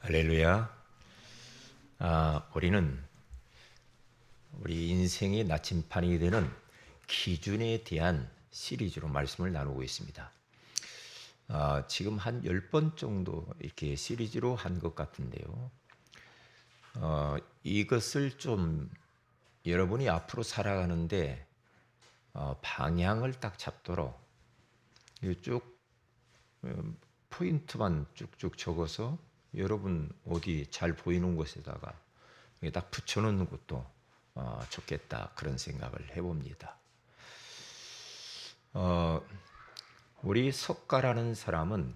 할렐루야. 우리는 우리 인생의 나침판이 되는 기준에 대한 시리즈로 말씀을 나누고 있습니다. 지금 한 10번 정도 이렇게 시리즈로 한 것 같은데요. 이것을 좀 여러분이 앞으로 살아가는데 방향을 딱 잡도록 쭉 포인트만 쭉쭉 적어서 여러분 어디 잘 보이는 곳에다가 딱 붙여놓는 것도 좋겠다, 그런 생각을 해봅니다. 우리 석가라는 사람은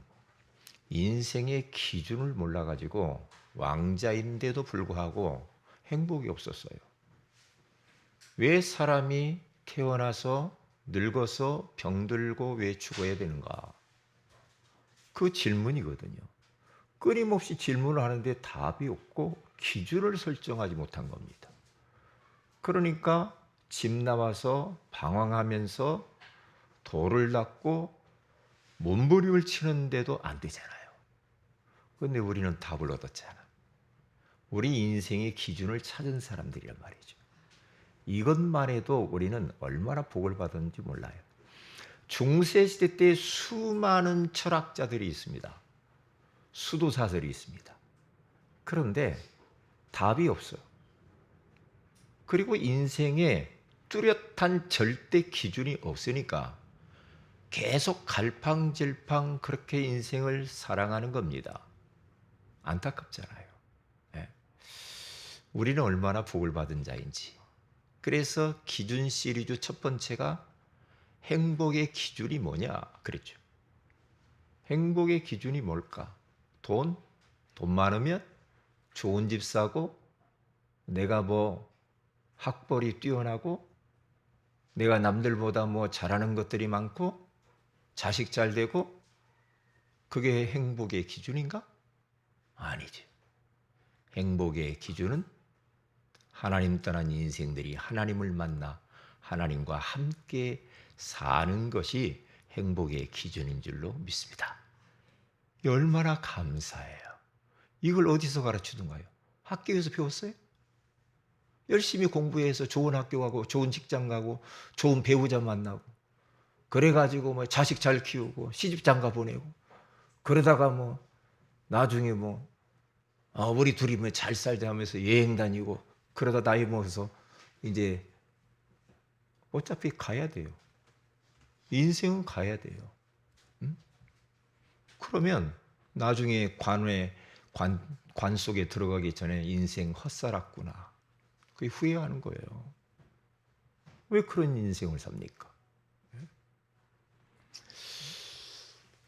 인생의 기준을 몰라가지고 왕자인데도 불구하고 행복이 없었어요. 왜 사람이 태어나서 늙어서 병들고 왜 죽어야 되는가? 그 질문이거든요. 끊임없이 질문을 하는데 답이 없고 기준을 설정하지 못한 겁니다. 그러니까 집 나와서 방황하면서 돌을 닦고 몸부림을 치는데도 안 되잖아요. 그런데 우리는 답을 얻었잖아. 우리 인생의 기준을 찾은 사람들이란 말이죠. 이것만 해도 우리는 얼마나 복을 받았는지 몰라요. 중세시대 때 수많은 철학자들이 있습니다. 수도사들이 있습니다. 그런데 답이 없어요. 그리고 인생에 뚜렷한 절대 기준이 없으니까 계속 갈팡질팡 그렇게 인생을 살아가는 겁니다. 안타깝잖아요. 네. 우리는 얼마나 복을 받은 자인지. 그래서 기준 시리즈 첫 번째가 행복의 기준이 뭐냐 그랬죠. 행복의 기준이 뭘까? 돈 많으면 좋은 집 사고, 내가 학벌이 뛰어나고, 내가 남들보다 잘하는 것들이 많고, 자식 잘 되고, 그게 행복의 기준인가? 아니지. 행복의 기준은 하나님 떠난 인생들이 하나님을 만나 하나님과 함께 사는 것이 행복의 기준인 줄로 믿습니다. 얼마나 감사해요. 이걸 어디서 가르치던가요? 학교에서 배웠어요? 열심히 공부해서 좋은 학교 가고 좋은 직장 가고 좋은 배우자 만나고 그래가지고 자식 잘 키우고 시집 장가 보내고 그러다가 나중에 우리 둘이 잘 살자 하면서 여행 다니고 그러다 나이 먹어서 이제 어차피 가야 돼요. 인생은 가야 돼요. 그러면 나중에 관 속에 들어가기 전에 인생 헛살았구나. 그게 후회하는 거예요. 왜 그런 인생을 삽니까?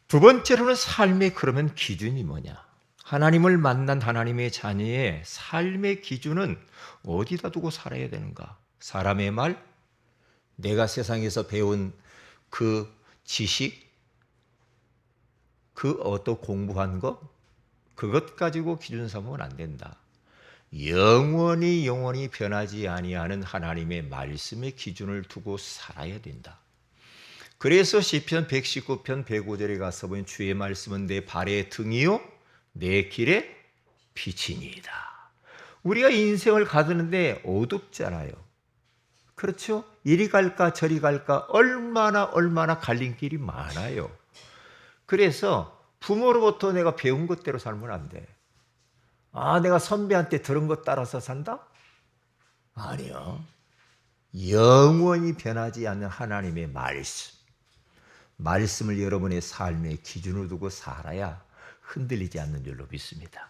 두 번째로는 삶의 그러면 기준이 뭐냐? 하나님을 만난 하나님의 자녀의 삶의 기준은 어디다 두고 살아야 되는가? 사람의 말, 내가 세상에서 배운 그 지식, 그 어떤 공부한 것, 그것 가지고 기준 삼으면 안 된다. 영원히 변하지 아니하는 하나님의 말씀의 기준을 두고 살아야 된다. 그래서 시편 119편 105절에 가서 보면 주의 말씀은 내 발의 등이요 내 길의 빛이니이다. 우리가 인생을 가두는데 어둡잖아요. 그렇죠? 이리 갈까 저리 갈까 얼마나 갈림길이 많아요. 그래서 부모로부터 내가 배운 것대로 살면 안 돼. 내가 선배한테 들은 것 따라서 산다? 아니요. 영원히 변하지 않는 하나님의 말씀을 여러분의 삶의 기준으로 두고 살아야 흔들리지 않는 줄로 믿습니다.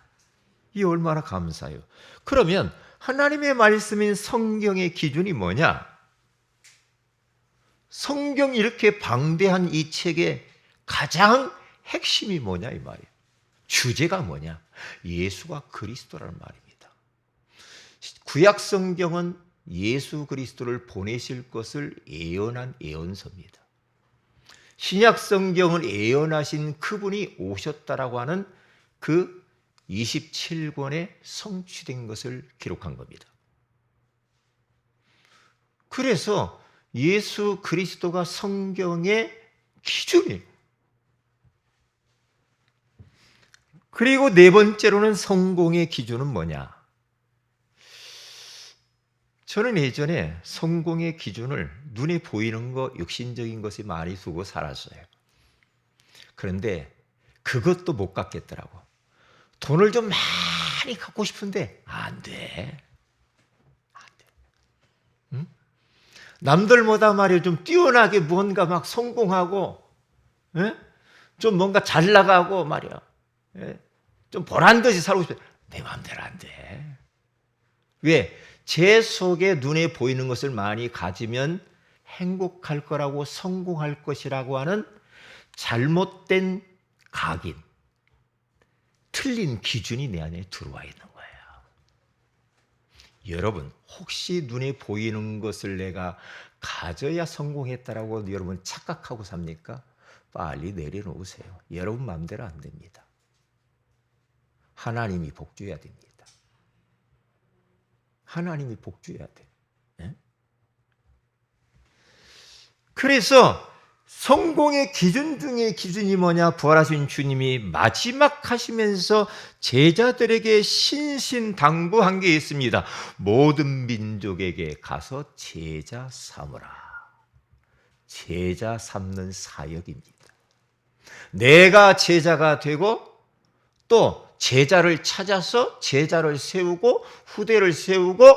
이 얼마나 감사해요. 그러면 하나님의 말씀인 성경의 기준이 뭐냐? 성경 이렇게 방대한 이 책의 가장 핵심이 뭐냐 이 말이에요. 주제가 뭐냐? 예수가 그리스도라는 말입니다. 구약 성경은 예수 그리스도를 보내실 것을 예언한 예언서입니다. 신약 성경은 예언하신 그분이 오셨다라고 하는 그 27권에 성취된 것을 기록한 겁니다. 그래서 예수 그리스도가 성경의 기준이에요. 그리고 네 번째로는 성공의 기준은 뭐냐? 저는 예전에 성공의 기준을 눈에 보이는 거, 육신적인 것에 많이 두고 살았어요. 그런데 그것도 못 갖겠더라고. 돈을 좀 많이 갖고 싶은데 안 돼. 안 돼. 응? 남들보다 말이야 좀 뛰어나게 뭔가 막 성공하고, 예? 좀 뭔가 잘 나가고 말이야. 예? 좀 보란 듯이 살고 싶어. 내 마음대로 안 돼. 왜? 제 속에 눈에 보이는 것을 많이 가지면 행복할 거라고, 성공할 것이라고 하는 잘못된 각인, 틀린 기준이 내 안에 들어와 있는 거예요. 여러분, 혹시 눈에 보이는 것을 내가 가져야 성공했다라고 여러분 착각하고 삽니까? 빨리 내려놓으세요. 여러분 마음대로 안 됩니다. 하나님이 복주해야 됩니다. 하나님이 복주해야 돼. 네? 그래서 성공의 기준 중에 기준이 뭐냐? 부활하신 주님이 마지막 하시면서 제자들에게 신신당부한 게 있습니다. 모든 민족에게 가서 제자 삼으라. 제자 삼는 사역입니다. 내가 제자가 되고 또 제자를 찾아서 제자를 세우고 후대를 세우고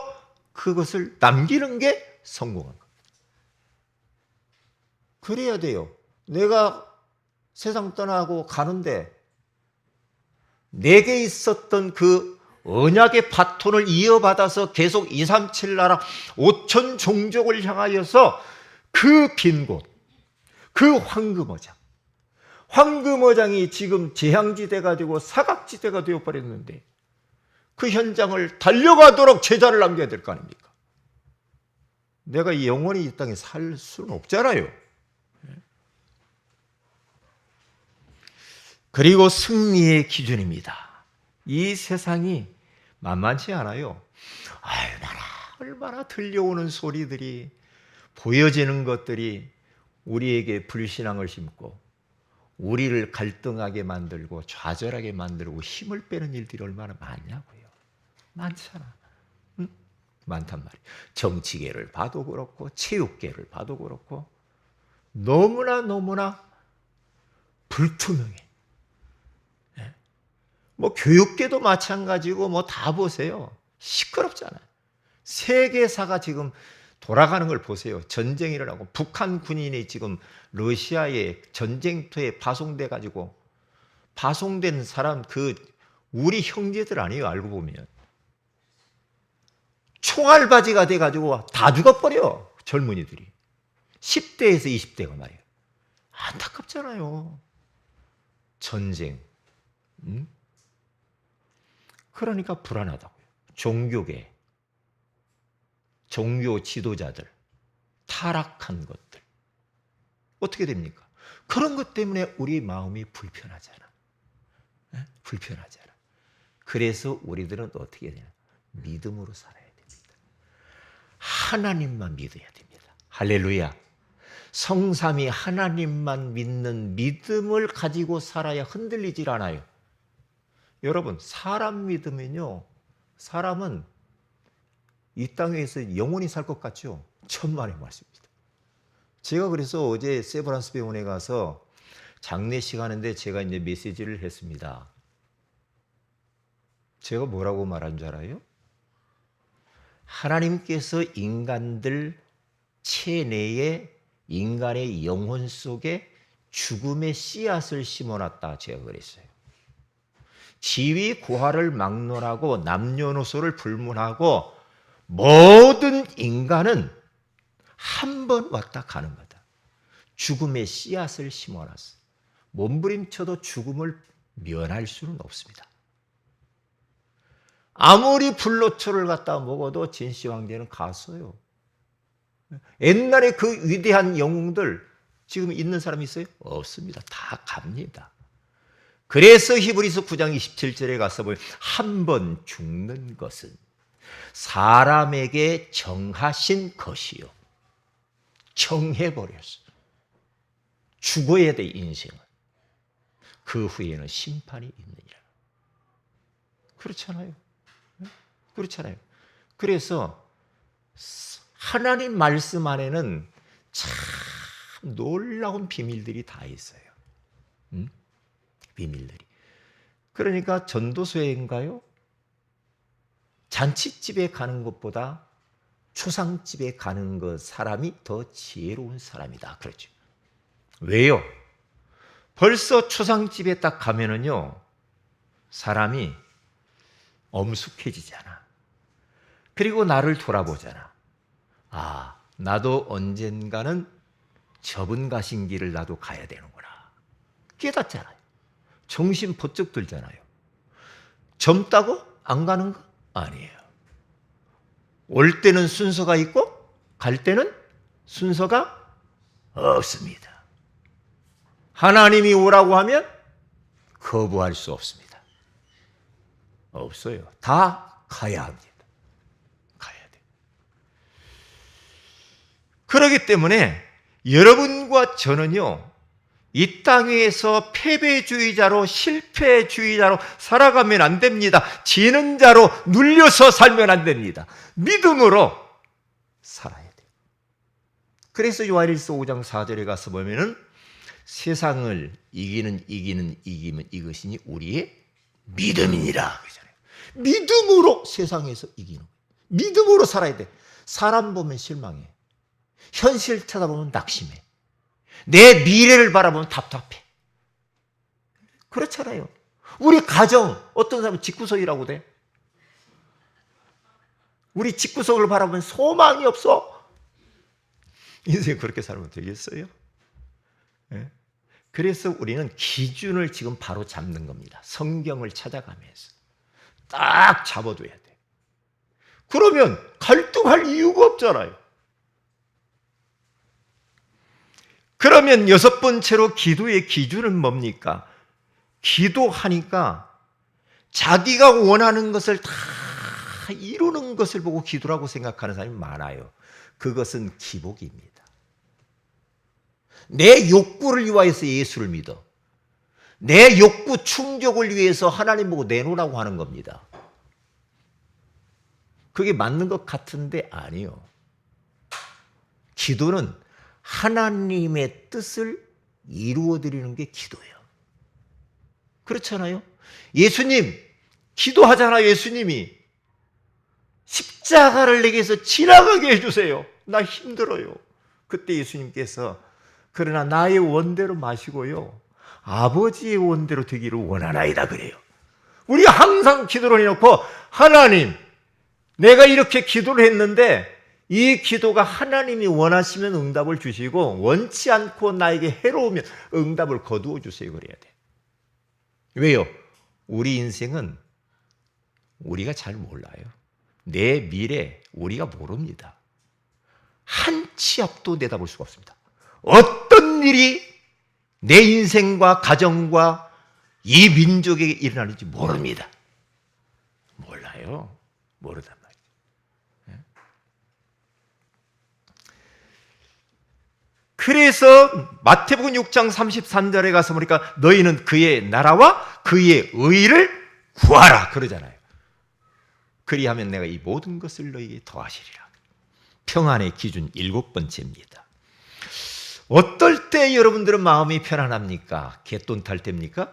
그것을 남기는 게 성공한 겁니다. 그래야 돼요. 내가 세상 떠나고 가는데 내게 있었던 그 언약의 바톤을 이어받아서 계속 237 나라 5천 종족을 향하여서 그 빈 곳, 그 황금어장이 지금 재앙지대가 되고 사각지대가 되어버렸는데 그 현장을 달려가도록 제자를 남겨야 될 거 아닙니까? 내가 영원히 이 땅에 살 수는 없잖아요. 그리고 승리의 기준입니다. 이 세상이 만만치 않아요. 얼마나 들려오는 소리들이, 보여지는 것들이 우리에게 불신앙을 심고 우리를 갈등하게 만들고 좌절하게 만들고 힘을 빼는 일들이 얼마나 많냐고요. 많잖아. 응? 많단 말이에요. 정치계를 봐도 그렇고 체육계를 봐도 그렇고 너무나 불투명해. 뭐 교육계도 마찬가지고 뭐 다 보세요. 시끄럽잖아요. 세계사가 지금 돌아가는 걸 보세요. 전쟁이 일어나고 북한 군인이 지금 러시아의 전쟁터에 파송돼 가지고 파송된 사람 그 우리 형제들 아니에요. 알고 보면 총알바지가 돼 가지고 다 죽어버려. 젊은이들이 10대에서 20대가 말이에요. 안타깝잖아요. 전쟁. 응? 그러니까 불안하다고요. 종교계, 종교 지도자들, 타락한 것들. 어떻게 됩니까? 그런 것 때문에 우리 마음이 불편하잖아. 불편하잖아. 그래서 우리들은 어떻게 해야 되냐? 믿음으로 살아야 됩니다. 하나님만 믿어야 됩니다. 할렐루야. 성삼위 하나님만 믿는 믿음을 가지고 살아야 흔들리질 않아요. 여러분, 사람 믿으면요, 사람은 이 땅에서 영원히 살 것 같죠? 천만의 말씀입니다. 제가 그래서 어제 세브란스 병원에 가서 장례식 하는데 제가 이제 메시지를 했습니다. 제가 뭐라고 말한 줄 알아요? 하나님께서 인간들 체내에 인간의 영혼 속에 죽음의 씨앗을 심어놨다. 제가 그랬어요. 지위 구하를 막론하고 남녀노소를 불문하고 모든 인간은 한 번 왔다 가는 거다. 죽음의 씨앗을 심어놨어. 몸부림쳐도 죽음을 면할 수는 없습니다. 아무리 불로초를 갖다 먹어도 진시 황제는 갔어요. 옛날에 그 위대한 영웅들 지금 있는 사람이 있어요? 없습니다. 다 갑니다. 그래서 히브리서 9장 27절에 가서 보면 한 번 죽는 것은 사람에게 정하신 것이요. 정해버렸어. 죽어야 돼, 인생은. 그 후에는 심판이 있느니라. 그렇잖아요. 그렇잖아요. 그래서 하나님 말씀 안에는 참 놀라운 비밀들이 다 있어요. 비밀들이. 그러니까 전도서인가요? 잔치집에 가는 것보다 초상집에 가는 것 사람이 더 지혜로운 사람이다. 그렇죠. 왜요? 벌써 초상집에 딱 가면은요, 사람이 엄숙해지잖아. 그리고 나를 돌아보잖아. 아, 나도 언젠가는 저분 가신 길을 나도 가야 되는구나. 깨닫잖아요. 정신 번쩍 들잖아요. 젊다고 안 가는 거 아니에요. 올 때는 순서가 있고 갈 때는 순서가 없습니다. 하나님이 오라고 하면 거부할 수 없습니다. 없어요. 다 가야 합니다. 가야 돼. 그렇기 때문에 여러분과 저는요, 이 땅에서 패배주의자로 실패주의자로 살아가면 안 됩니다. 지는 자로 눌려서 살면 안 됩니다. 믿음으로 살아야 돼요. 그래서 요한일서 5장 4절에 가서 보면은 세상을 이기면 이것이니 우리의 믿음이니라 그러잖아요. 믿음으로 세상에서 이기는 거예요. 믿음으로 살아야 돼. 사람 보면 실망해. 현실 쳐다보면 낙심해. 내 미래를 바라보면 답답해. 그렇잖아요. 우리 가정, 어떤 사람은 집구석이라고 돼. 우리 집구석을 바라보면 소망이 없어. 인생 그렇게 살면 되겠어요? 네? 그래서 우리는 기준을 지금 바로 잡는 겁니다. 성경을 찾아가면서 딱 잡아둬야 돼. 그러면 갈등할 이유가 없잖아요. 그러면 여섯 번째로 기도의 기준은 뭡니까? 기도하니까 자기가 원하는 것을 다 이루는 것을 보고 기도라고 생각하는 사람이 많아요. 그것은 기복입니다. 내 욕구를 위하여서 예수를 믿어. 내 욕구 충족을 위해서 하나님 보고 내놓으라고 하는 겁니다. 그게 맞는 것 같은데 아니요. 기도는 하나님의 뜻을 이루어드리는 게 기도예요. 그렇잖아요. 예수님 기도하잖아요. 예수님이 십자가를 내게서 지나가게 해주세요. 나 힘들어요. 그때 예수님께서 그러나 나의 원대로 마시고요, 아버지의 원대로 되기를 원하나이다 그래요. 우리가 항상 기도를 해놓고 하나님, 내가 이렇게 기도를 했는데 이 기도가 하나님이 원하시면 응답을 주시고 원치 않고 나에게 해로우면 응답을 거두어 주세요 그래야 돼. 왜요? 우리 인생은 우리가 잘 몰라요. 내 미래 우리가 모릅니다. 한 치 앞도 내다볼 수가 없습니다. 어떤 일이 내 인생과 가정과 이 민족에게 일어나는지 모릅니다. 몰라요. 모르단 말이에요. 그래서 마태복음 6장 33절에 가서 보니까 너희는 그의 나라와 그의 의를 구하라 그러잖아요. 그리하면 내가 이 모든 것을 너희에게 더하시리라. 평안의 기준 7번째입니다. 어떨 때 여러분들은 마음이 편안합니까? 갯돈 탈 때입니까?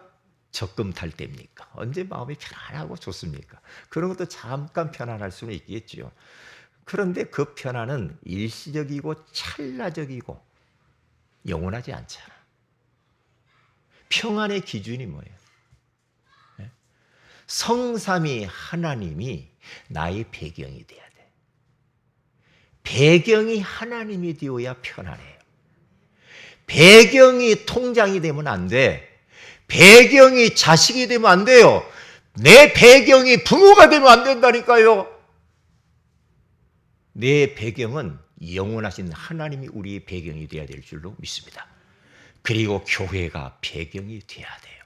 적금 탈 때입니까? 언제 마음이 편안하고 좋습니까? 그런 것도 잠깐 편안할 수는 있겠죠. 그런데 그 편안은 일시적이고 찰나적이고 영원하지 않잖아. 평안의 기준이 뭐예요? 성삼위 하나님이 나의 배경이 돼야 돼. 배경이 하나님이 되어야 편안해요. 배경이 통장이 되면 안 돼. 배경이 자식이 되면 안 돼요. 내 배경이 부모가 되면 안 된다니까요. 내 배경은 영원하신 하나님이 우리의 배경이 되어야 될 줄로 믿습니다. 그리고 교회가 배경이 되어야 돼요.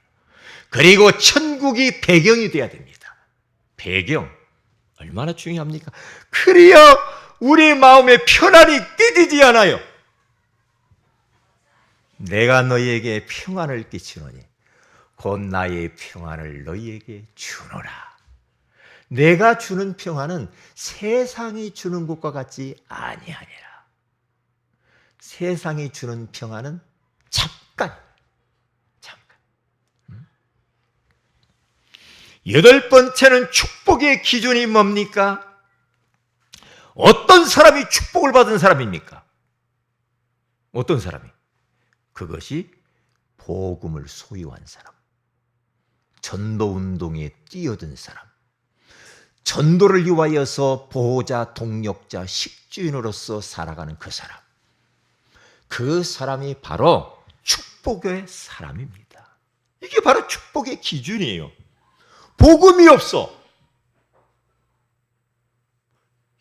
그리고 천국이 배경이 되어야 됩니다. 배경 얼마나 중요합니까? 그래야 우리 마음의 편안이 깨지지 않아요. 내가 너희에게 평안을 끼치노니 곧 나의 평안을 너희에게 주노라. 내가 주는 평안은 세상이 주는 것과 같지 아니하니라. 세상이 주는 평안은 잠깐. 여덟 번째는 축복의 기준이 뭡니까? 어떤 사람이 축복을 받은 사람입니까? 어떤 사람이? 그것이 복음을 소유한 사람, 전도운동에 뛰어든 사람, 전도를 위하여서 보호자, 동력자, 식주인으로서 살아가는 그 사람, 그 사람이 바로 축복의 사람입니다. 이게 바로 축복의 기준이에요. 복음이 없어.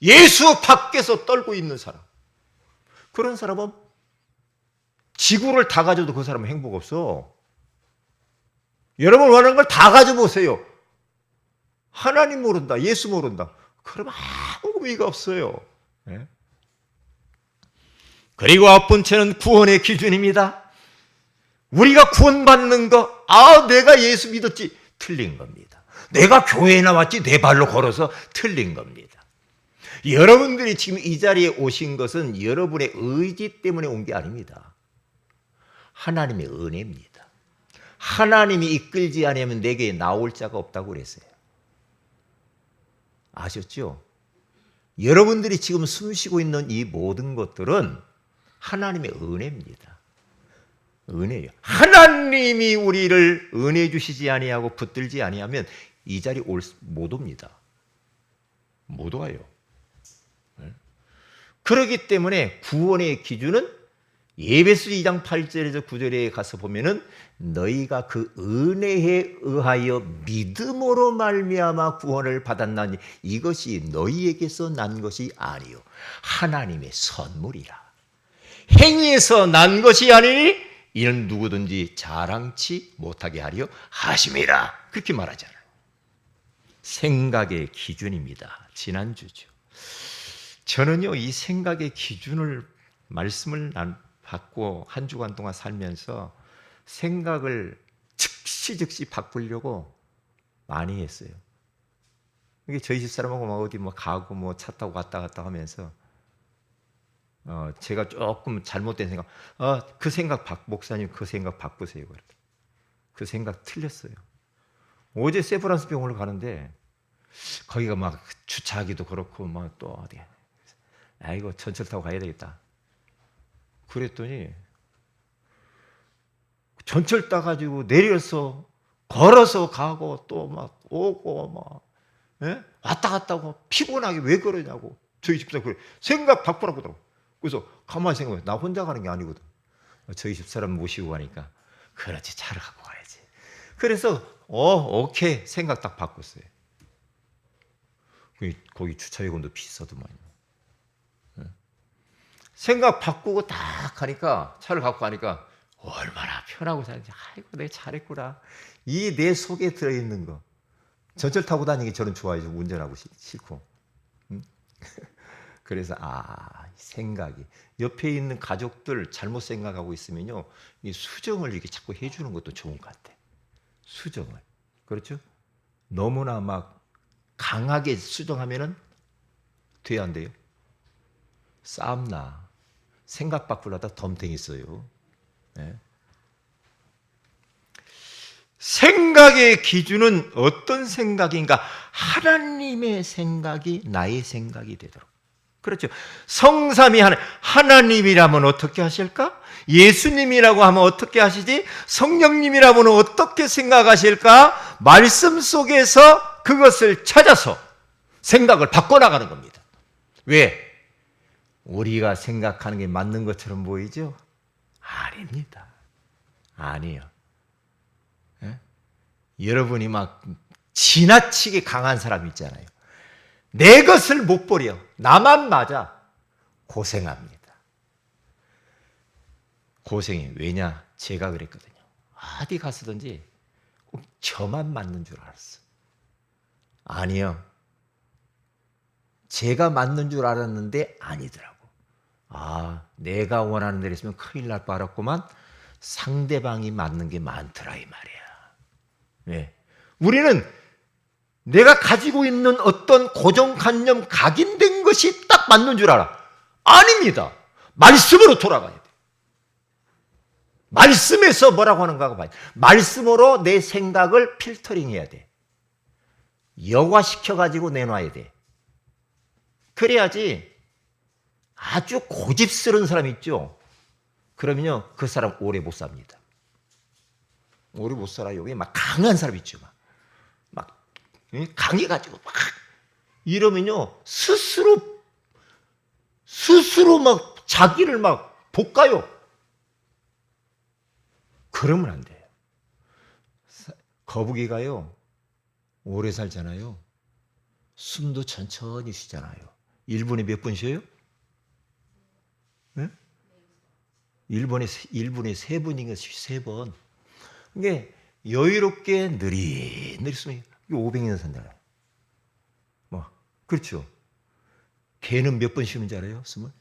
예수 밖에서 떨고 있는 사람. 그런 사람은 지구를 다 가져도 그 사람은 행복 없어. 여러분 원하는 걸 다 가져보세요. 하나님 모른다, 예수 모른다. 그러면 아무 의미가 없어요. 네? 그리고 아홉 번째는 구원의 기준입니다. 우리가 구원받는 거, 내가 예수 믿었지. 틀린 겁니다. 내가 교회에 나왔지 내 발로 걸어서 틀린 겁니다. 여러분들이 지금 이 자리에 오신 것은 여러분의 의지 때문에 온 게 아닙니다. 하나님의 은혜입니다. 하나님이 이끌지 않으면 내게 나올 자가 없다고 그랬어요. 아셨죠? 여러분들이 지금 숨쉬고 있는 이 모든 것들은 하나님의 은혜입니다. 은혜예요. 하나님이 우리를 은혜 주시지 아니하고 붙들지 아니하면 이 자리 못 옵니다. 못 와요. 그렇기 때문에 구원의 기준은 에베소 2장 8절에서 9절에 가서 보면은 너희가 그 은혜에 의하여 믿음으로 말미암아 구원을 받았나니 이것이 너희에게서 난 것이 아니요 하나님의 선물이라. 행위에서 난 것이 아니니 이는 누구든지 자랑치 못하게 하려 하심이라. 그렇게 말하잖아요. 생각의 기준입니다. 지난주죠. 저는요, 이 생각의 기준을 말씀을 받고 한 주간 동안 살면서 생각을 즉시 바꾸려고 많이 했어요. 이게 저희 집 사람하고 막 어디 뭐 가고 차 타고 왔다 갔다 하면서 제가 조금 잘못된 생각, 그 생각 목사님 그 생각 바꾸세요. 그 생각 틀렸어요. 어제 세브란스 병원을 가는데 거기가 막 주차하기도 그렇고 막 또 어디, 이거 전철 타고 가야 되겠다. 그랬더니 전철 따가지고 내려서 걸어서 가고 또 막 오고 막 왔다 갔다 하고 피곤하게 왜 그러냐고 저희 집사람 그래 생각 바꾸라고 그러더라고. 그래서 가만히 생각해 나 혼자 가는 게 아니거든. 저희 집사람 모시고 가니까 그렇지 차를 갖고 가야지. 그래서 오케이 생각 딱 바꿨어요. 거기 주차요금도 비싸더만. 생각 바꾸고 딱 가니까 차를 갖고 가니까 얼마나 편하고 사는지. 아이고 내가 잘했구나. 이 내 속에 들어있는 거. 전철 타고 다니기 저는 좋아요. 운전하고 싫고. 그래서 생각이 옆에 있는 가족들 잘못 생각하고 있으면요 이 수정을 이렇게 자꾸 해주는 것도 좋은 것 같아. 수정을. 그렇죠? 너무나 막 강하게 수정하면은 돼야 안 돼요? 싸움나. 생각 바꾸려다 덤탱이 써요. 네. 생각의 기준은 어떤 생각인가? 하나님의 생각이 나의 생각이 되도록. 그렇죠. 성삼위 하나님이라면 어떻게 하실까? 예수님이라고 하면 어떻게 하시지? 성령님이라면 어떻게 생각하실까? 말씀 속에서 그것을 찾아서 생각을 바꿔나가는 겁니다. 왜? 우리가 생각하는 게 맞는 것처럼 보이죠? 아닙니다. 아니에요. 여러분이 막 지나치게 강한 사람 있잖아요. 내 것을 못 버려. 나만 맞아. 고생합니다. 고생해. 왜냐? 제가 그랬거든요. 어디 갔었든지 꼭 저만 맞는 줄 알았어. 아니요. 제가 맞는 줄 알았는데 아니더라고. 내가 원하는 대로 했으면 큰일 날 뻔했구만. 상대방이 맞는 게 많더라 이 말이야. 네. 우리는 내가 가지고 있는 어떤 고정관념, 각인된 것이 딱 맞는 줄 알아. 아닙니다. 말씀으로 돌아가야 돼. 말씀에서 뭐라고 하는가 봐요. 말씀으로 내 생각을 필터링 해야 돼. 여과시켜가지고 내놔야 돼. 그래야지. 아주 고집스러운 사람 있죠. 그러면요, 그 사람 오래 못 삽니다. 오래 못 살아요. 막 강한 사람 있죠. 막 강해가지고 막 이러면요, 스스로 막 자기를 막 볶아요. 그러면 안 돼요. 거북이가요, 오래 살잖아요. 숨도 천천히 쉬잖아요. 1분에 몇 분 쉬어요? 네? 1분에 3분인가 3번. 이게 여유롭게 느릿느릿 숨이 500년 산다고요. 뭐 그렇죠. 개는 몇 번 쉬는지 알아요? 숨을?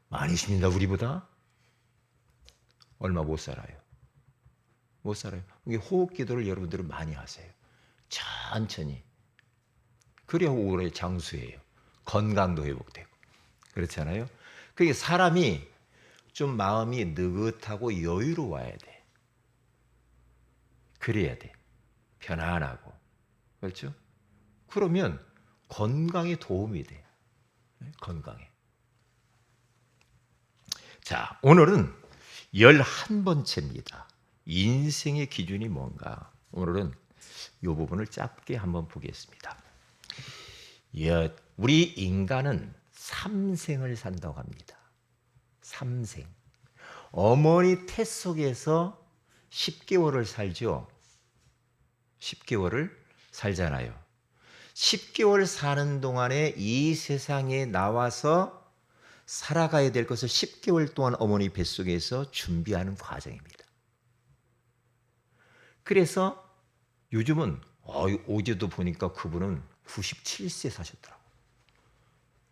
많이 쉽니다. 우리보다. 얼마 못 살아요. 못 살아요. 이게 호흡 기도를 여러분들은 많이 하세요. 천천히. 그래야 오래 장수해요. 건강도 회복되고. 그렇잖아요. 그게 사람이 좀 마음이 느긋하고 여유로워야 돼. 그래야 돼. 편안하고. 그렇죠? 그러면 건강에 도움이 돼. 건강에. 자, 오늘은 11번째입니다. 인생의 기준이 뭔가? 오늘은 이 부분을 짧게 한번 보겠습니다. 우리 인간은 3생을 산다고 합니다. 3생. 어머니 태 속에서 10개월을 살죠. 10개월을 살잖아요. 10개월 사는 동안에 이 세상에 나와서 살아가야 될 것을 10개월 동안 어머니 뱃속에서 준비하는 과정입니다. 그래서 요즘은 어제도 보니까 그분은 97세 사셨더라고요.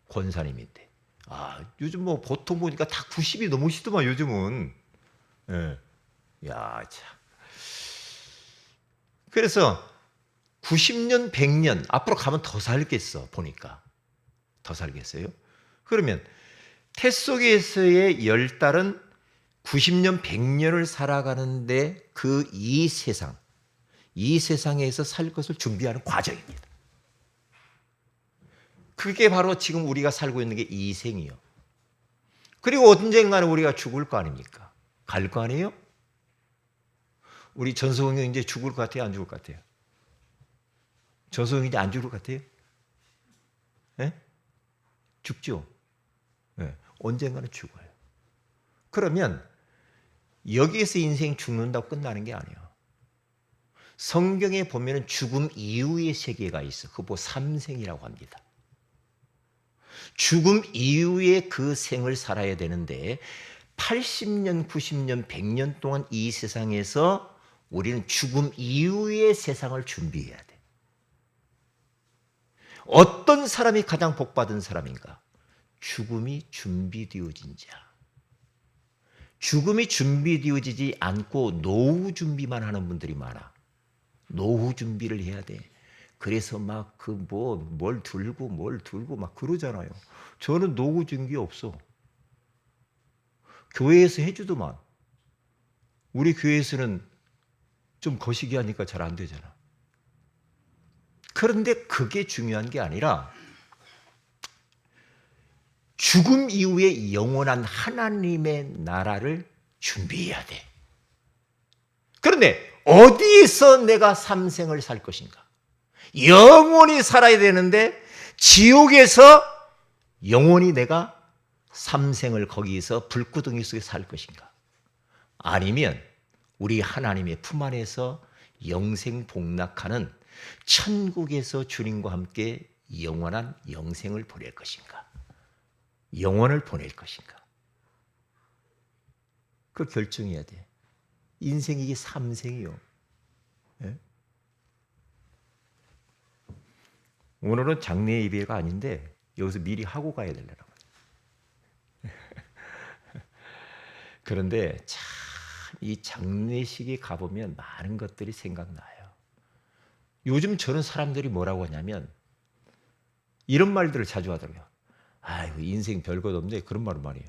권사님인데. 요즘 뭐 보통 보니까 다 90이 넘으시더만 요즘은. 예. 야, 참. 그래서 90년, 100년 앞으로 가면 더 살겠어 보니까. 더 살겠어요? 그러면 태 속에서의 10달은 90년, 100년을 살아가는데 이 세상에서 살 것을 준비하는 과정입니다. 그게 바로 지금 우리가 살고 있는 게 이 생이요. 그리고 언젠가는 우리가 죽을 거 아닙니까? 갈 거 아니에요? 우리 전소홍이 이제 죽을 것 같아요? 안 죽을 것 같아요? 전소홍이 이제 안 죽을 것 같아요? 네? 죽죠? 네. 언젠가는 죽어요. 그러면 여기에서 인생 죽는다고 끝나는 게 아니에요. 성경에 보면 죽음 이후의 세계가 있어. 그거 뭐 삼생이라고 합니다. 죽음 이후에 그 생을 살아야 되는데 80년, 90년, 100년 동안 이 세상에서 우리는 죽음 이후의 세상을 준비해야 돼. 어떤 사람이 가장 복받은 사람인가? 죽음이 준비되어진 자. 죽음이 준비되어지지 않고 노후 준비만 하는 분들이 많아. 노후 준비를 해야 돼. 그래서 막 뭘 들고 막 그러잖아요. 저는 노후 준비 없어. 교회에서 해주더만. 우리 교회에서는 좀 거시기 하니까 잘 안 되잖아. 그런데 그게 중요한 게 아니라 죽음 이후에 영원한 하나님의 나라를 준비해야 돼. 그런데 어디에서 내가 삼생을 살 것인가? 영원히 살아야 되는데 지옥에서 영원히 내가 삼생을 거기서 불구덩이 속에 살 것인가? 아니면 우리 하나님의 품 안에서 영생 복락하는 천국에서 주님과 함께 영원한 영생을 보낼 것인가? 영원을 보낼 것인가? 그걸 결정해야 돼. 인생이 이게 삼생이요. 예? 오늘은 장례 예배가 아닌데 여기서 미리 하고 가야 되려나. 그런데 참 이 장례식에 가보면 많은 것들이 생각나요. 요즘 저런 사람들이 뭐라고 하냐면 이런 말들을 자주 하더라고요. 아이고 인생 별것 없네. 그런 말을 말해요.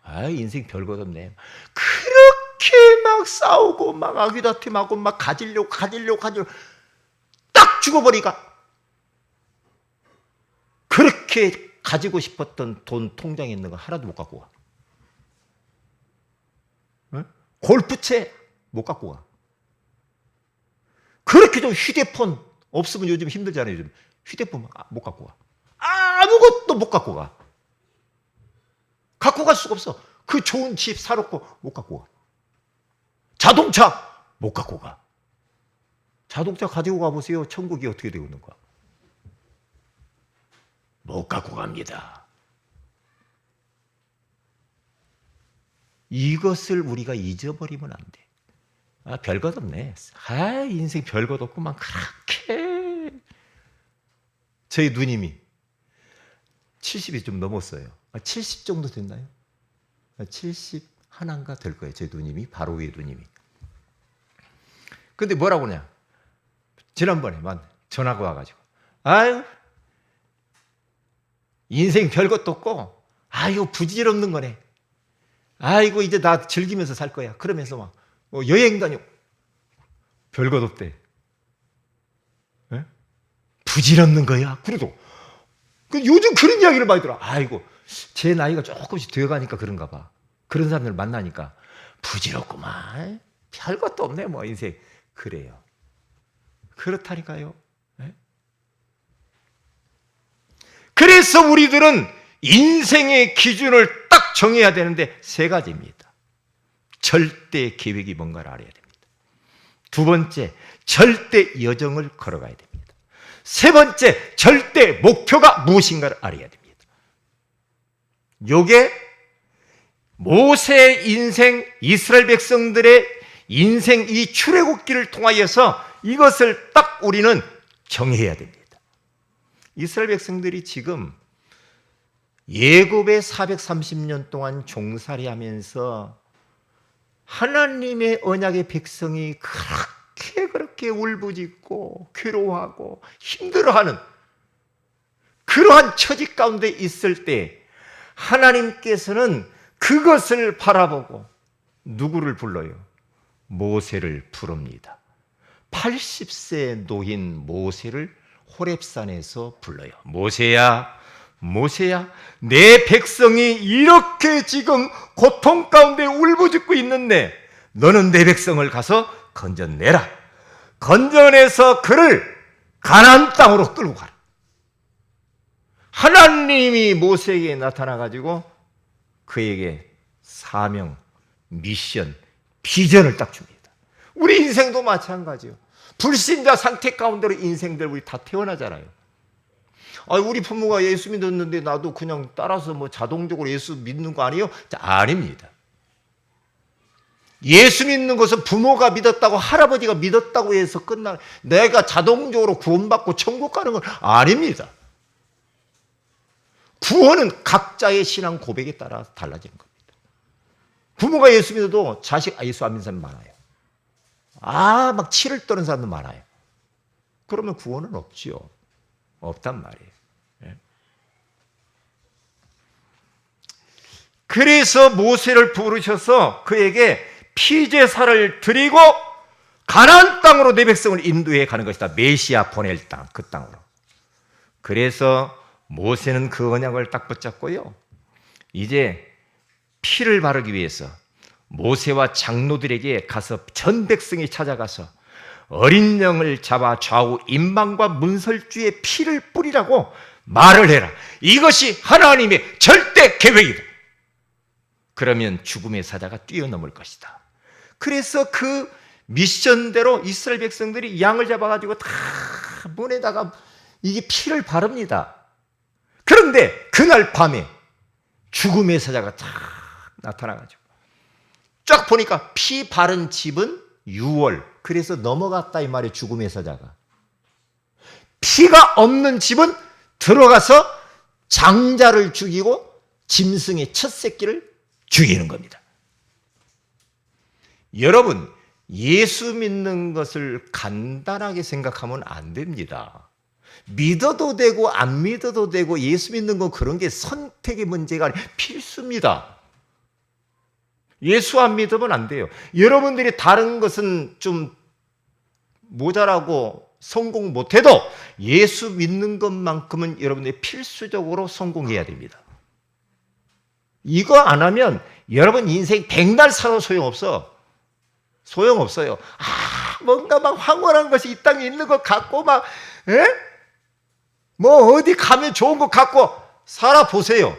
아 인생 별것 없네. 그렇게 막 싸우고 막 아귀다툼하고 막 가지려고 딱 죽어버리니까 그렇게 가지고 싶었던 돈 통장에 있는 거 하나도 못 갖고 가. 응? 골프채 못 갖고 가. 그렇게 좀 휴대폰 없으면 요즘 힘들잖아요. 요즘 휴대폰 못 갖고 가. 아무것도 못 갖고 가. 갖고 갈 수가 없어. 그 좋은 집 사놓고 못 갖고 가. 자동차 못 갖고 가. 자동차 가지고 가보세요. 천국이 어떻게 되고 있는 거야. 못 갖고 갑니다. 이것을 우리가 잊어버리면 안 돼. 아, 별것 없네. 아, 인생 별것 없구만. 그렇게. 저희 누님이 70이 좀 넘었어요. 70 정도 됐나요? 70 하나인가 될 거예요. 저희 누님이. 바로 위에 누님이. 근데 뭐라고 그러냐. 지난번에만 전화가 와가지고. 아유, 인생 별것도 없고, 아유, 부질없는 거네. 아이고, 이제 나 즐기면서 살 거야. 그러면서 막, 여행 다녀. 별것 없대. 에? 부질없는 거야. 그래도. 요즘 그런 이야기를 많이 들어. 아이고, 제 나이가 조금씩 되어가니까 그런가 봐. 그런 사람들 만나니까, 부질없구만. 별것도 없네, 뭐, 인생. 그래요. 그렇다니까요. 에? 그래서 우리들은 인생의 기준을 딱 정해야 되는데 세 가지입니다. 절대 계획이 뭔가를 알아야 됩니다. 두 번째, 절대 여정을 걸어가야 됩니다. 세 번째, 절대 목표가 무엇인가를 알아야 됩니다. 요게 모세의 인생, 이스라엘 백성들의 인생 이 출애굽기를 통하여서 이것을 딱 우리는 정해야 됩니다. 이스라엘 백성들이 지금 예굽에 430년 동안 종살이 하면서 하나님의 언약의 백성이 그렇게 울부짖고 괴로워하고 힘들어하는 그러한 처지 가운데 있을 때 하나님께서는 그것을 바라보고 누구를 불러요? 모세를 부릅니다. 80세 노인 모세를 호렙산에서 불러요. 모세야, 모세야, 내 백성이 이렇게 지금 고통 가운데 울부짖고 있는데 너는 내 백성을 가서 건져내라. 건져내서 그를 가나안 땅으로 끌고 가라. 하나님이 모세에게 나타나가지고 그에게 사명, 미션, 비전을 딱 줍니다. 우리 인생도 마찬가지요. 불신자 상태 가운데로 인생들 우리 다 태어나잖아요. 우리 부모가 예수 믿었는데 나도 그냥 따라서 뭐 자동적으로 예수 믿는 거 아니에요? 아닙니다. 예수 믿는 것은 부모가 믿었다고 할아버지가 믿었다고 해서 끝나 내가 자동적으로 구원받고 천국 가는 건 아닙니다. 구원은 각자의 신앙 고백에 따라 달라지는 겁니다. 부모가 예수 믿어도 자식 예수 안 믿는 사람 많아요. 막 치를 떠는 사람도 많아요. 그러면 구원은 없지요. 없단 말이에요. 예. 그래서 모세를 부르셔서 그에게 피제사를 드리고 가나안 땅으로 내 백성을 인도해 가는 것이다. 메시아 보낼 땅, 그 땅으로. 그래서 모세는 그 언약을 딱 붙잡고요. 이제 피를 바르기 위해서 모세와 장로들에게 가서 전 백성이 찾아가서 어린 양을 잡아 좌우 임방과 문설주의 피를 뿌리라고 말을 해라. 이것이 하나님의 절대 계획이다. 그러면 죽음의 사자가 뛰어넘을 것이다. 그래서 그 미션대로 이스라엘 백성들이 양을 잡아가지고 다 문에다가 이게 피를 바릅니다. 그런데 그날 밤에 죽음의 사자가 딱 나타나가지고 쫙 보니까 피 바른 집은 6월. 그래서 넘어갔다 이 말이에요. 죽음의 사자가. 피가 없는 집은 들어가서 장자를 죽이고 짐승의 첫 새끼를 죽이는 겁니다. 여러분, 예수 믿는 것을 간단하게 생각하면 안 됩니다. 믿어도 되고 안 믿어도 되고 예수 믿는 건 그런 게 선택의 문제가 아니라 필수입니다. 예수 안 믿으면 안 돼요. 여러분들이 다른 것은 좀 모자라고 성공 못해도 예수 믿는 것만큼은 여러분들이 필수적으로 성공해야 됩니다. 이거 안 하면 여러분 인생 백날 살아도 소용없어요. 뭔가 막 황홀한 것이 이 땅에 있는 것 같고 뭐 어디 가면 좋은 것 같고 살아보세요.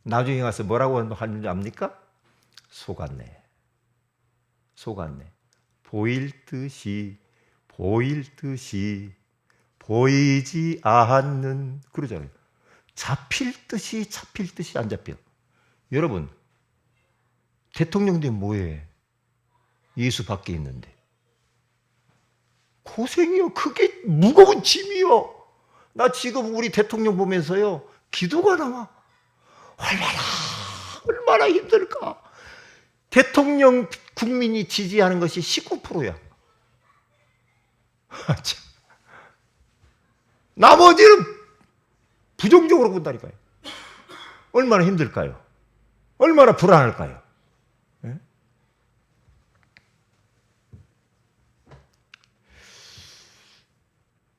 나중에 가서 뭐라고 하는지 압니까? 속았네. 보일 듯이 보이지 않는, 그러잖아요. 잡힐 듯이 안 잡혀. 여러분, 대통령들이 뭐해? 예수 밖에 있는데. 고생이요. 그게 무거운 짐이요. 나 지금 우리 대통령 보면서요, 기도가 나와. 얼마나 힘들까. 대통령 국민이 지지하는 것이 19%야. 나머지는 부정적으로 본다니까요. 얼마나 힘들까요? 얼마나 불안할까요? 네?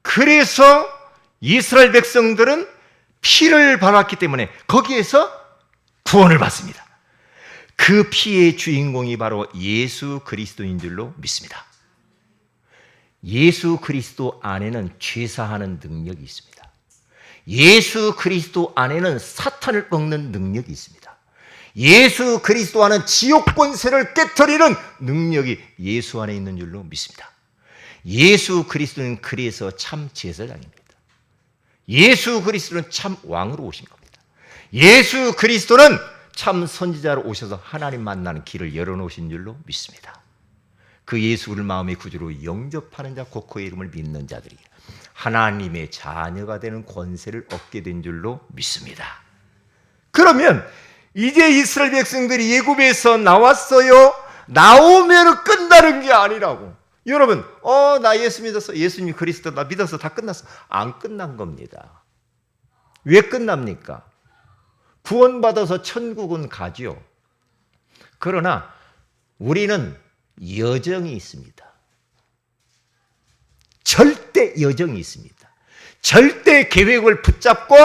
그래서 이스라엘 백성들은 피를 발랐기 때문에 거기에서 구원을 받습니다. 그 피의 주인공이 바로 예수 그리스도인 줄로 믿습니다. 예수 그리스도 안에는 죄사하는 능력이 있습니다. 예수 그리스도 안에는 사탄을 꺾는 능력이 있습니다. 예수 그리스도 안은 지옥 권세를 깨트리는 능력이 예수 안에 있는 줄로 믿습니다. 예수 그리스도는 그래서 참 제사장입니다. 예수 그리스도는 참 왕으로 오신 겁니다. 예수 그리스도는 참 선지자로 오셔서 하나님 만나는 길을 열어놓으신 줄로 믿습니다. 그 예수를 마음의 구주로 영접하는 자, 곧 그의 이름을 믿는 자들이 하나님의 자녀가 되는 권세를 얻게 된 줄로 믿습니다. 그러면 이제 이스라엘 백성들이 애굽에서 나왔어요. 나오면 끝나는 게 아니라고. 여러분, 나 예수 믿었어. 예수님 그리스도 나 믿어서 다 끝났어. 안 끝난 겁니다. 왜 끝납니까? 구원받아서 천국은 가죠. 그러나 우리는 여정이 있습니다. 절대 여정이 있습니다. 절대 계획을 붙잡고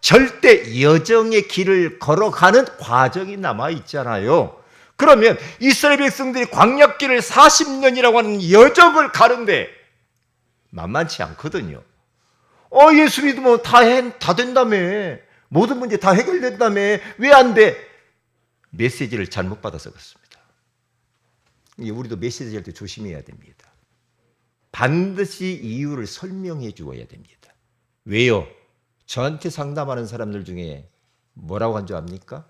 절대 여정의 길을 걸어가는 과정이 남아 있잖아요. 그러면 이스라엘 백성들이 광야길을 40년이라고 하는 여정을 가는데 만만치 않거든요. 예수 믿으면 다 된다며. 모든 문제 다 해결된다며. 왜 안 돼? 메시지를 잘못 받아서 그렇습니다. 우리도 메시지 할 때 조심해야 됩니다. 반드시 이유를 설명해 주어야 됩니다. 왜요? 저한테 상담하는 사람들 중에 뭐라고 한 줄 압니까?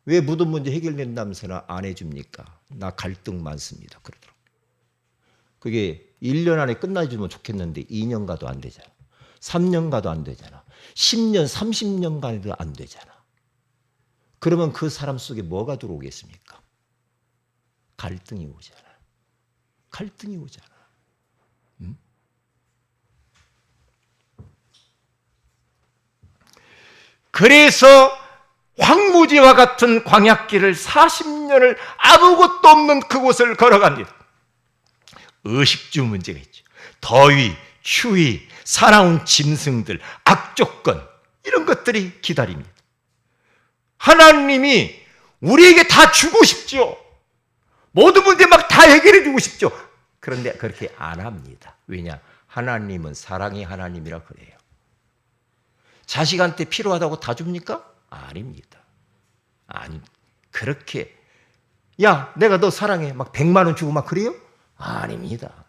왜 모든 문제 해결된다면서나 안 해줍니까? 나 갈등 많습니다. 그러더라고요. 그게 1년 안에 끝나주면 좋겠는데 2년 가도 안 되잖아. 3년 가도 안 되잖아. 10년, 30년 가도 안 되잖아. 그러면 그 사람 속에 뭐가 들어오겠습니까? 갈등이 오잖아. 응? 그래서 황무지와 같은 광야길을 40년을 아무것도 없는 그곳을 걸어갑니다. 의식주 문제가 있죠. 더위, 추위, 사나운 짐승들, 악조건, 이런 것들이 기다립니다. 하나님이 우리에게 다 주고 싶죠. 모든 문제 막 다 해결해 주고 싶죠. 그런데 그렇게 안 합니다. 왜냐? 하나님은 사랑의 하나님이라 그래요. 자식한테 필요하다고 다 줍니까? 아닙니다. 아니, 그렇게 야, 내가 너 사랑해. 막 100만 원 주고 막 그래요? 아닙니다.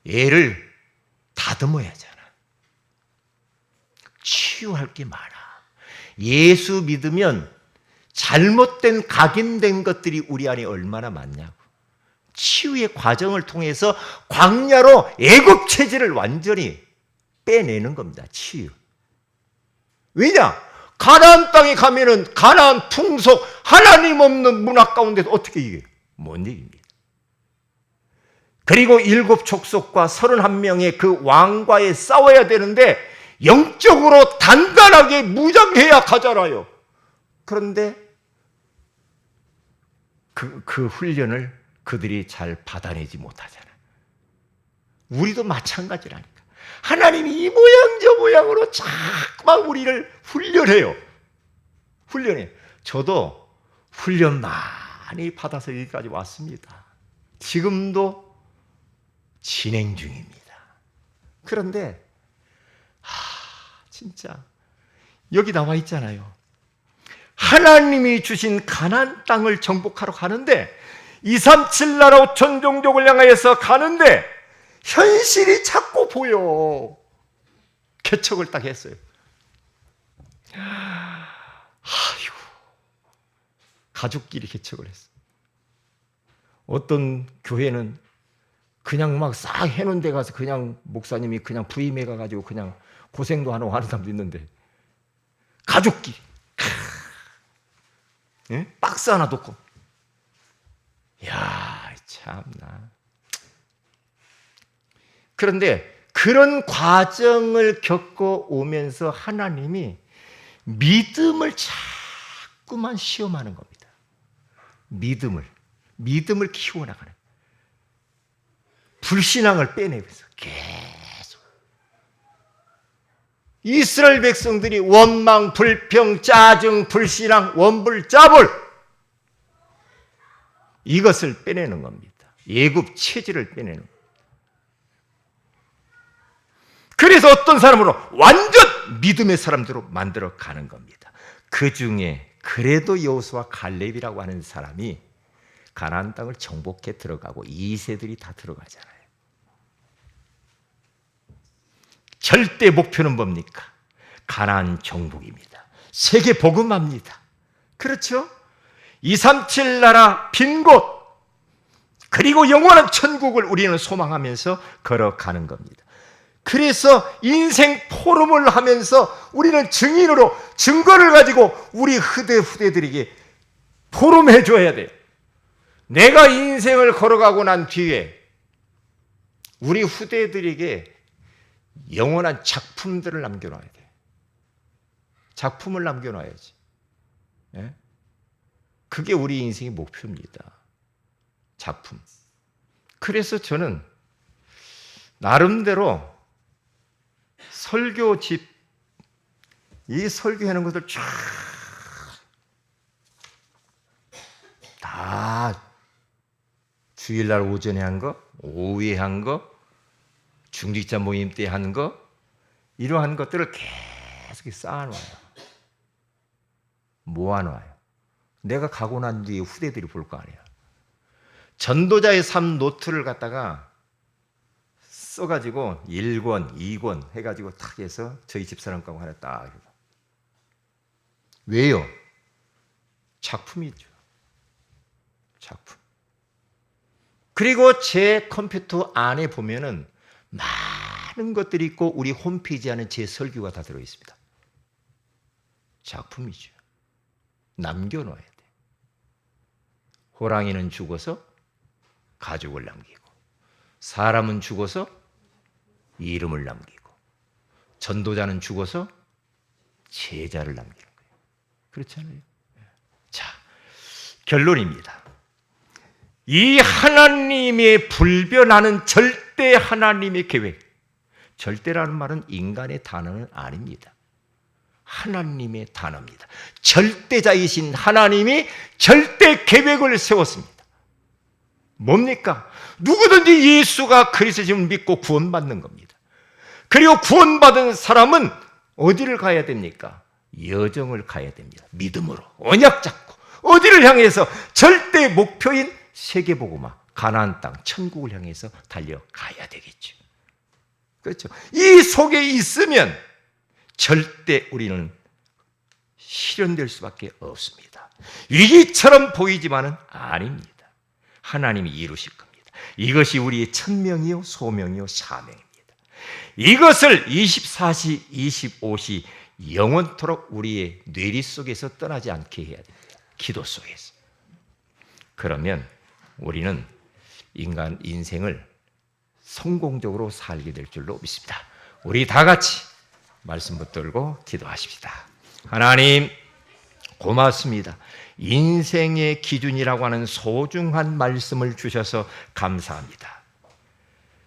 애를 다듬어야 하잖아. 치유할 게 많아. 예수 믿으면 잘못된 각인된 것들이 우리 안에 얼마나 많냐고. 치유의 과정을 통해서 광야로 애굽 체질을 완전히 빼내는 겁니다. 치유. 왜냐? 가나안 땅에 가면은 가나안 풍속, 하나님 없는 문화 가운데서 어떻게 이겨요? 못 이깁니다. 그리고 7 족속과 31명의 그 왕과에 싸워야 되는데 영적으로 단단하게 무장해야 가잖아요. 그런데 그 훈련을 그들이 잘 받아내지 못하잖아요. 우리도 마찬가지라니까. 하나님이 이 모양 저 모양으로 자꾸만 우리를 훈련해요. 훈련해. 저도 훈련 많이 받아서 여기까지 왔습니다. 지금도 진행 중입니다. 그런데 진짜 여기 나와 있잖아요. 하나님이 주신 가나안 땅을 정복하러 가는데 237 나라 5천 종족을 향하여서 가는데 현실이 자꾸 보여. 개척을 딱 했어요. 아이고, 가족끼리 개척을 했어. 어떤 교회는 그냥 막 싹 해놓은 데 가서 그냥 목사님이 그냥 부임해 가가지고 그냥 고생도 하는 사람도 있는데 가족끼리 예? 박스 하나 놓고 야 참나. 그런데 그런 과정을 겪어 오면서 하나님이 믿음을 자꾸만 시험하는 겁니다. 믿음을 키워나가는, 불신앙을 빼내면서 계속 이스라엘 백성들이 원망, 불평, 짜증, 불신앙, 원불자불 이것을 빼내는 겁니다. 예굽 체질을 빼내는 겁니다. 그래서 어떤 사람으로 완전 믿음의 사람들로 만들어 가는 겁니다. 그 중에 그래도 여호수아 갈렙이라고 하는 사람이 가나안 땅을 정복해 들어가고 2세들이 다 들어가잖아요. 절대 목표는 뭡니까? 가나안 정복입니다. 세계 복음합니다. 그렇죠? 237 나라 빈 곳, 그리고 영원한 천국을 우리는 소망하면서 걸어가는 겁니다. 그래서 인생 포럼을 하면서 우리는 증인으로 증거를 가지고 우리 후대들에게 포럼해 줘야 돼요. 내가 인생을 걸어가고 난 뒤에 우리 후대들에게 영원한 작품들을 남겨놔야 돼요. 작품을 남겨놔야지. 예? 그게 우리 인생의 목표입니다. 작품. 그래서 저는 나름대로 설교집, 이 설교하는 것들 다 주일날 오전에 한 거, 오후에 한 거, 중직자 모임 때 한 거, 이러한 것들을 계속 쌓아놔요. 모아놔요. 내가 가고 난 뒤에 후대들이 볼 거 아니야. 전도자의 삶 노트를 갖다가 써가지고 1권, 2권 해가지고 탁 해서 저희 집사람 거하고 하나 딱. 왜요? 작품이죠. 작품. 그리고 제 컴퓨터 안에 보면은 많은 것들이 있고 우리 홈페이지 안에 제 설교가 다 들어있습니다. 작품이죠. 남겨놓아야 돼. 호랑이는 죽어서 가족을 남기고, 사람은 죽어서 이름을 남기고, 전도자는 죽어서 제자를 남기는 거예요. 그렇잖아요. 자, 결론입니다. 이 하나님의 불변하는 절대 하나님의 계획, 절대라는 말은 인간의 단어는 아닙니다. 하나님의 단어입니다. 절대자이신 하나님이 절대 계획을 세웠습니다. 뭡니까? 누구든지 예수가 그리스도를 믿고 구원받는 겁니다. 그리고 구원받은 사람은 어디를 가야 됩니까? 여정을 가야 됩니다. 믿음으로 언약 잡고 어디를 향해서? 절대 목표인 세계복음화, 가나안 땅, 천국을 향해서 달려가야 되겠죠. 그렇죠? 이 속에 있으면 절대 우리는 실현될 수밖에 없습니다. 위기처럼 보이지만은 아닙니다. 하나님이 이루실 겁니다. 이것이 우리의 천명이요, 소명이요, 사명입니다. 이것을 24시, 25시 영원토록 우리의 뇌리 속에서 떠나지 않게 해야 됩니다. 기도 속에서. 그러면 우리는 인간 인생을 성공적으로 살게 될 줄로 믿습니다. 우리 다 같이 말씀 붙들고 기도하십시다. 하나님 고맙습니다. 인생의 기준이라고 하는 소중한 말씀을 주셔서 감사합니다.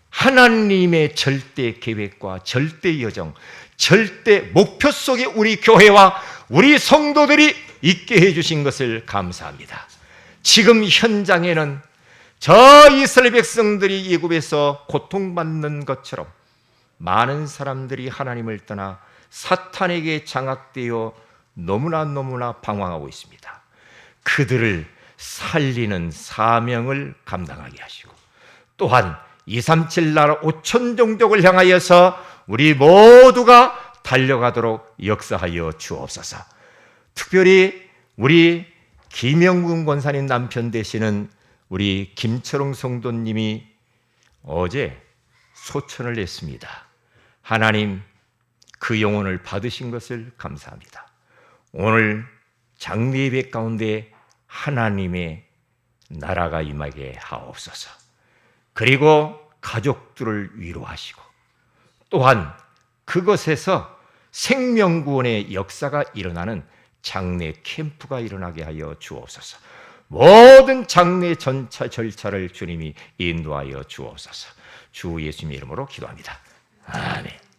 하나님의 절대 계획과 절대 여정, 절대 목표 속에 우리 교회와 우리 성도들이 있게 해주신 것을 감사합니다. 지금 현장에는 저 이스라엘 백성들이 애굽에서 고통받는 것처럼 많은 사람들이 하나님을 떠나 사탄에게 장악되어 너무나 방황하고 있습니다. 그들을 살리는 사명을 감당하게 하시고, 또한 237 나라 5천 종족을 향하여서 우리 모두가 달려가도록 역사하여 주옵소서. 특별히 우리 김영군 권사님 남편 되시는 우리 김철웅 성도님이 어제 소천을 했습니다. 하나님 그 영혼을 받으신 것을 감사합니다. 오늘 장례 예배 가운데 하나님의 나라가 임하게 하옵소서. 그리고 가족들을 위로하시고, 또한 그것에서 생명구원의 역사가 일어나는 장례 캠프가 일어나게 하여 주옵소서. 모든 장례 전차 절차를 주님이 인도하여 주옵소서. 주 예수님의 이름으로 기도합니다. 아멘.